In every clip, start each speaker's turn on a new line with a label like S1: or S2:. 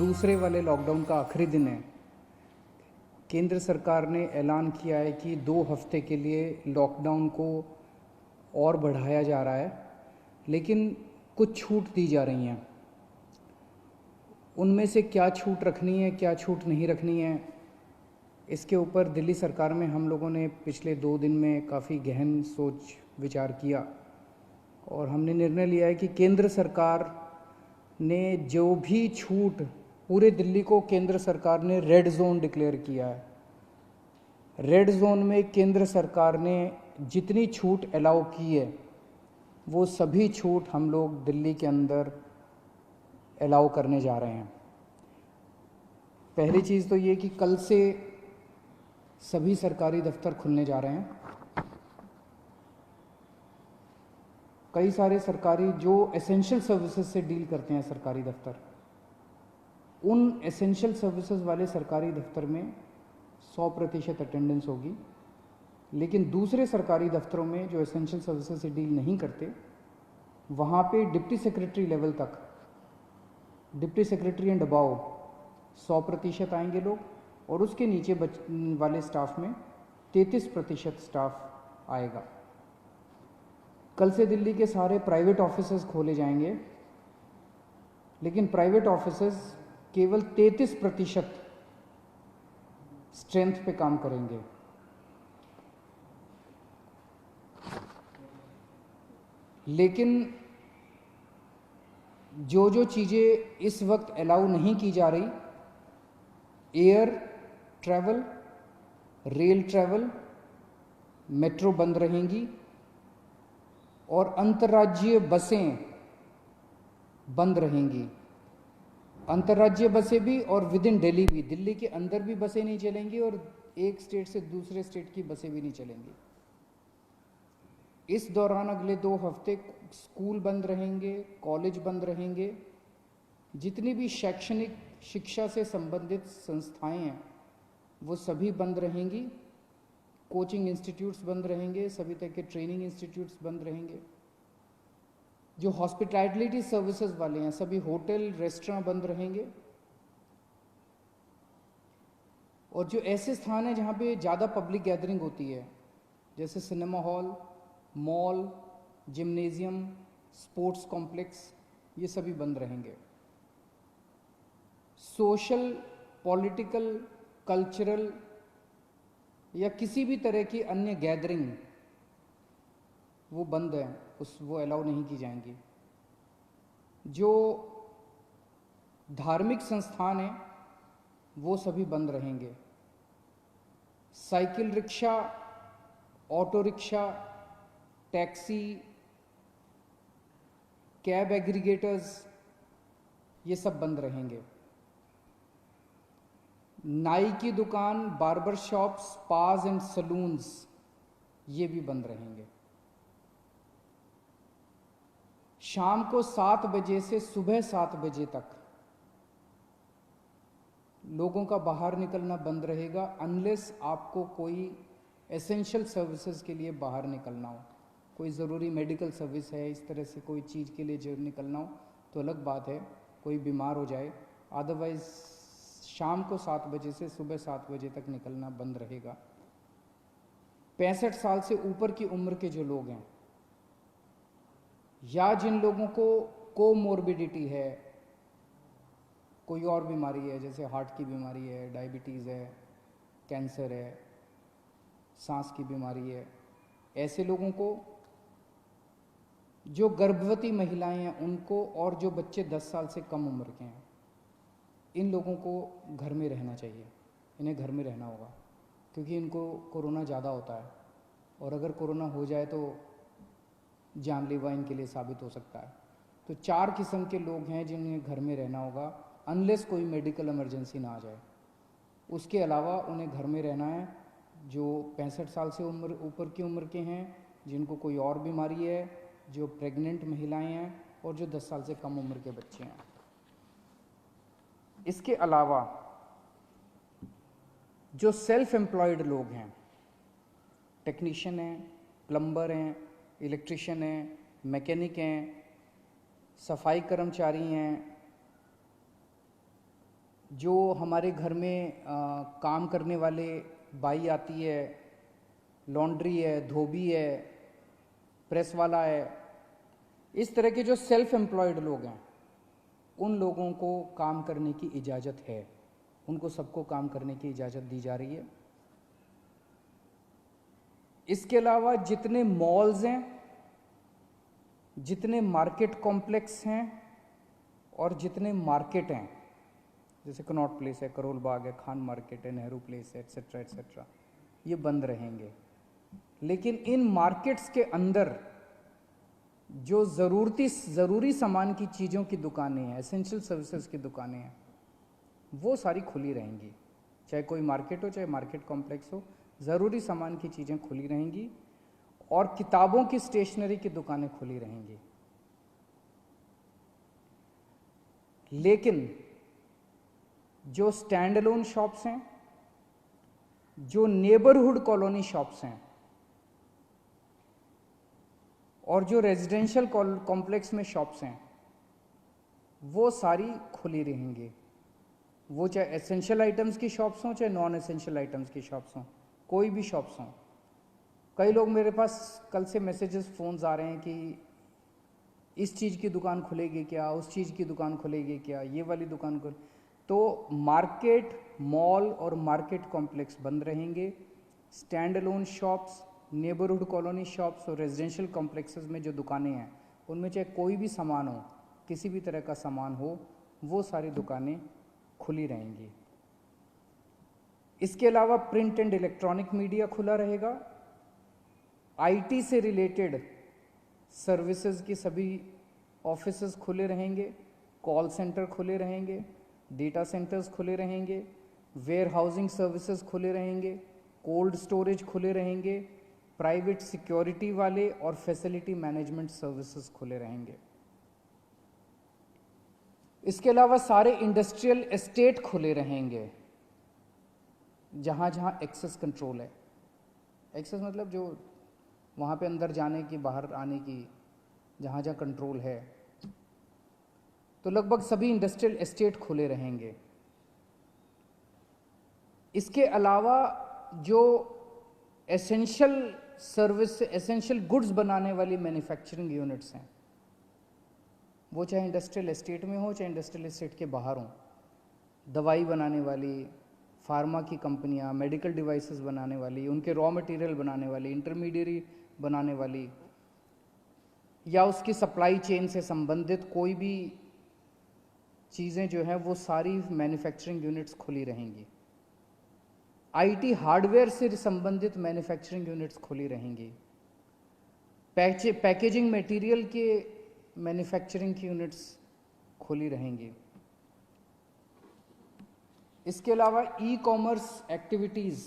S1: दूसरे वाले लॉकडाउन का आखिरी दिन है। केंद्र सरकार ने ऐलान किया है कि 2 हफ्ते के लिए लॉकडाउन को और बढ़ाया जा रहा है, लेकिन कुछ छूट दी जा रही हैं। उनमें से क्या छूट रखनी है, क्या छूट नहीं रखनी है, इसके ऊपर दिल्ली सरकार में हम लोगों ने पिछले 2 दिन में काफ़ी गहन सोच विचार किया और हमने निर्णय लिया है कि केंद्र सरकार ने जो भी छूट, पूरे दिल्ली को केंद्र सरकार ने रेड जोन डिक्लेयर किया है। रेड जोन में केंद्र सरकार ने जितनी छूट अलाउ की है वो सभी छूट हम लोग दिल्ली के अंदर अलाउ करने जा रहे हैं। पहली चीज़ तो ये कि कल से सभी सरकारी दफ्तर खुलने जा रहे हैं। कई सारे सरकारी जो एसेंशियल सर्विसेज से डील करते हैं सरकारी दफ्तर, उन एसेंशियल सर्विसेज वाले सरकारी दफ्तर में 100% अटेंडेंस होगी, लेकिन दूसरे सरकारी दफ्तरों में जो एसेंशियल सर्विसेज से डील नहीं करते, वहाँ पे डिप्टी सेक्रेटरी लेवल तक, डिप्टी सेक्रेटरी एंड अबाव 100% आएंगे लोग, और उसके नीचे वाले स्टाफ में 33% स्टाफ आएगा। कल से दिल्ली के सारे प्राइवेट ऑफिसेज खोले जाएंगे, लेकिन प्राइवेट ऑफिसेज केवल 33% स्ट्रेंथ पे काम करेंगे। लेकिन जो जो चीज़ें इस वक्त अलाउ नहीं की जा रही, air travel, rail travel, metro बंद रहेंगी और अंतर्राज्यीय बसें बंद रहेंगी। अंतर्राज्यीय बसें भी और विद इन दिल्ली भी, दिल्ली के अंदर भी बसें नहीं चलेंगी और एक स्टेट से दूसरे स्टेट की बसें भी नहीं चलेंगी। इस दौरान अगले 2 हफ्ते स्कूल बंद रहेंगे, कॉलेज बंद रहेंगे, जितनी भी शैक्षणिक शिक्षा से संबंधित संस्थाएं हैं वो सभी बंद रहेंगी। कोचिंग इंस्टीट्यूट्स बंद रहेंगे, सभी तरह के ट्रेनिंग इंस्टीट्यूट्स बंद रहेंगे। जो हॉस्पिटैलिटी सर्विसेज वाले हैं, सभी होटल रेस्टोरेंट बंद रहेंगे। और जो ऐसे स्थान हैं जहाँ पे ज़्यादा पब्लिक गैदरिंग होती है, जैसे cinema hall, mall, gymnasium, sports complex, ये सभी बंद रहेंगे। सोशल, पॉलिटिकल, कल्चरल या किसी भी तरह की अन्य गैदरिंग वो बंद है, वो अलाउ नहीं की जाएंगी। जो धार्मिक संस्थान हैं वो सभी बंद रहेंगे। Cycle rickshaw, auto rickshaw, taxi, cab aggregators, ये सब बंद रहेंगे। नाई की दुकान, बार्बर शॉप्स, स्पास एंड सलून्स, ये भी बंद रहेंगे। शाम को 7 बजे से सुबह 7 बजे तक लोगों का बाहर निकलना बंद रहेगा, अनलेस आपको कोई एसेंशियल सर्विसेज के लिए बाहर निकलना हो, कोई ज़रूरी मेडिकल सर्विस है, इस तरह से कोई चीज़ के लिए जो निकलना हो तो अलग बात है, कोई बीमार हो जाए। अदरवाइज शाम को 7 बजे से सुबह 7 बजे तक निकलना बंद रहेगा। 65 साल से ऊपर की उम्र के जो लोग हैं या जिन लोगों को कोमोर्बिडिटी है, कोई और बीमारी है, जैसे हार्ट की बीमारी है, डायबिटीज़ है, कैंसर है, सांस की बीमारी है, ऐसे लोगों को, जो गर्भवती महिलाएं हैं उनको, और जो बच्चे 10 साल से कम उम्र के हैं, इन लोगों को घर में रहना चाहिए। इन्हें घर में रहना होगा क्योंकि इनको कोरोना ज़्यादा होता है और अगर कोरोना हो जाए तो जानलेवा इनके लिए साबित हो सकता है। तो 4 किस्म के लोग हैं जिन्हें घर में रहना होगा, अनलेस कोई मेडिकल इमरजेंसी ना आ जाए। उसके अलावा उन्हें घर में रहना है जो 65 साल से ऊपर की उम्र के हैं, जिनको कोई और बीमारी है, जो प्रेग्नेंट महिलाएं हैं और जो 10 साल से कम उम्र के बच्चे हैं। इसके अलावा जो सेल्फ एम्प्लॉयड लोग हैं, टेक्नीशियन हैं, प्लम्बर हैं, इलेक्ट्रिशियन हैं, मैकेनिक हैं, सफाई कर्मचारी हैं, जो हमारे घर में काम करने वाले बाई आती है, लॉन्ड्री है, धोबी है, प्रेस वाला है, इस तरह के जो सेल्फ एम्प्लॉयड लोग हैं, उन लोगों को काम करने की इजाज़त है, उनको सबको काम करने की इजाज़त दी जा रही है। इसके अलावा जितने मॉल्स हैं, जितने मार्केट कॉम्प्लेक्स हैं और जितने मार्केट हैं, जैसे कनॉट प्लेस है, करोल बाग है, खान मार्केट है, नेहरू प्लेस है, एट्सेट्रा एट्सेट्रा, ये बंद रहेंगे। लेकिन इन मार्केट्स के अंदर जो ज़रूरी सामान की चीज़ों की दुकानें हैं, एसेंशियल सर्विसेज की दुकानें हैं, वो सारी खुली रहेंगी। चाहे कोई मार्केट हो, चाहे मार्केट कॉम्प्लेक्स हो, ज़रूरी सामान की चीज़ें खुली रहेंगी और किताबों की स्टेशनरी की दुकानें खुली रहेंगी। लेकिन जो स्टैंड अलोन शॉप्स हैं, जो नेबरहुड कॉलोनी शॉप्स हैं और जो रेजिडेंशियल कॉम्प्लेक्स में शॉप्स हैं, वो सारी खुली रहेंगी। वो चाहे एसेंशियल आइटम्स की शॉप्स हों, चाहे नॉन एसेंशियल आइटम्स की शॉप्स हों, कोई भी शॉप्स हों। कई लोग मेरे पास कल से मैसेजेस, फ़ोन्स आ रहे हैं कि इस चीज़ की दुकान खुलेगी क्या, उस चीज़ की दुकान खुलेगी क्या, ये वाली दुकान खुल। तो मार्केट, मॉल और मार्केट कॉम्प्लेक्स बंद रहेंगे। Stand alone shops, neighbourhood colony shops और रेजिडेंशियल कॉम्प्लेक्सेस में जो दुकानें हैं, उनमें चाहे कोई भी सामान हो, किसी भी तरह का सामान हो, वो सारी दुकानें खुली रहेंगी। इसके अलावा प्रिंट एंड इलेक्ट्रॉनिक मीडिया खुला रहेगा। आईटी से रिलेटेड सर्विसेज की सभी ऑफिसेज खुले रहेंगे, कॉल सेंटर खुले रहेंगे, डेटा सेंटर्स खुले रहेंगे, वेयर हाउसिंग सर्विसेज खुले रहेंगे, कोल्ड स्टोरेज खुले रहेंगे, प्राइवेट सिक्योरिटी वाले और फैसिलिटी मैनेजमेंट सर्विसेज खुले रहेंगे। इसके अलावा सारे इंडस्ट्रियल एस्टेट खुले रहेंगे, जहाँ जहाँ एक्सेस कंट्रोल है। एक्सेस मतलब जो वहाँ पे अंदर जाने की, बाहर आने की, जहाँ जहाँ कंट्रोल है, तो लगभग सभी इंडस्ट्रियल एस्टेट खुले रहेंगे। इसके अलावा जो एसेंशियल सर्विस, एसेंशियल गुड्स बनाने वाली मैन्युफैक्चरिंग यूनिट्स हैं, वो चाहे इंडस्ट्रियल एस्टेट में हो, चाहे इंडस्ट्रियल एस्टेट के बाहर हों, दवाई बनाने वाली, फार्मा की कंपनियां, मेडिकल डिवाइसेस बनाने वाली, उनके रॉ मटेरियल बनाने वाली, इंटरमीडिएट बनाने वाली, या उसकी सप्लाई चेन से संबंधित कोई भी चीज़ें जो हैं, वो सारी मैन्युफैक्चरिंग यूनिट्स खुली रहेंगी। आईटी हार्डवेयर से संबंधित मैन्युफैक्चरिंग यूनिट्स खुली रहेंगी। पैकेजिंग मटेरियल के मैन्युफैक्चरिंग की यूनिट्स खुली रहेंगी। इसके अलावा ई कॉमर्स एक्टिविटीज़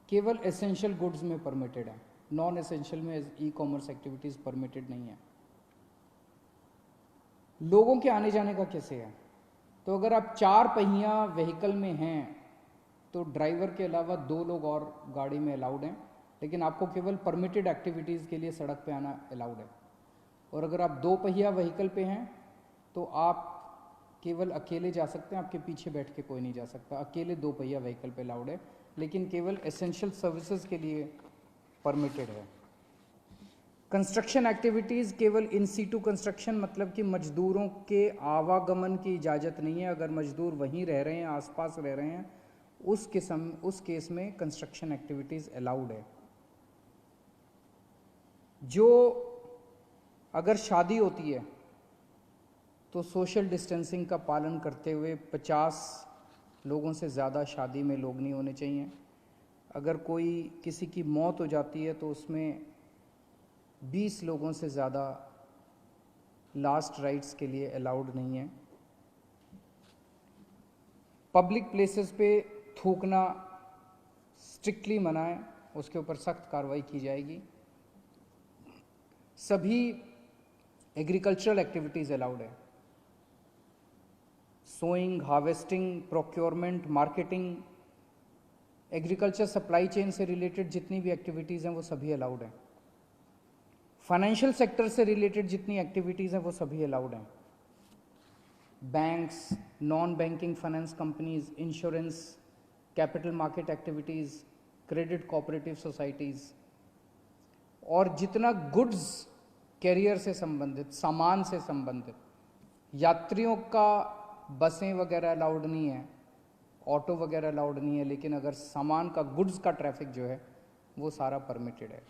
S1: केवल एसेंशियल गुड्स में परमिटेड है, नॉन एसेंशियल में ई कॉमर्स एक्टिविटीज़ परमिटेड नहीं है। लोगों के आने जाने का कैसे है? तो अगर आप 4 पहिया व्हीकल में हैं तो ड्राइवर के अलावा 2 लोग और गाड़ी में अलाउड हैं, लेकिन आपको केवल परमिटेड एक्टिविटीज़ के लिए सड़क पे आना अलाउड है। और अगर आप 2 पहिया व्हीकल पे हैं तो आप केवल अकेले जा सकते हैं, आपके पीछे बैठ के कोई नहीं जा सकता। अकेले 2 पहिया व्हीकल पे अलाउड है, लेकिन केवल एसेंशियल सर्विसेज के लिए परमिटेड है। कंस्ट्रक्शन एक्टिविटीज़ केवल इन सीटू कंस्ट्रक्शन, मतलब कि मजदूरों के आवागमन की इजाज़त नहीं है। अगर मजदूर वहीं रह रहे हैं, आसपास रह रहे हैं, उस केस में कंस्ट्रक्शन एक्टिविटीज़ अलाउड है। जो अगर शादी होती है तो सोशल डिस्टेंसिंग का पालन करते हुए 50 लोगों से ज़्यादा शादी में लोग नहीं होने चाहिए। अगर कोई किसी की मौत हो जाती है तो उसमें 20 लोगों से ज़्यादा लास्ट राइट्स के लिए अलाउड नहीं है। पब्लिक प्लेसेस पे थूकना स्ट्रिक्टली मना है, उसके ऊपर सख्त कार्रवाई की जाएगी। सभी एग्रीकल्चरल एक्टिविटीज़ अलाउड है। Sowing, harvesting, procurement, marketing, agriculture supply chain से रिलेटेड जितनी भी एक्टिविटीज़ हैं वो सभी अलाउड हैं। फाइनेंशियल सेक्टर से रिलेटेड जितनी एक्टिविटीज़ हैं वो सभी अलाउड हैं। Banks, non banking finance companies, insurance, capital market activities, credit cooperative societies, और जितना गुड्स कैरियर से संबंधित, सामान से संबंधित, यात्रियों का बसें वगैरह अलाउड नहीं है, ऑटो वगैरह अलाउड नहीं है, लेकिन अगर सामान का, गुड्स का ट्रैफिक जो है वो सारा परमिटेड है।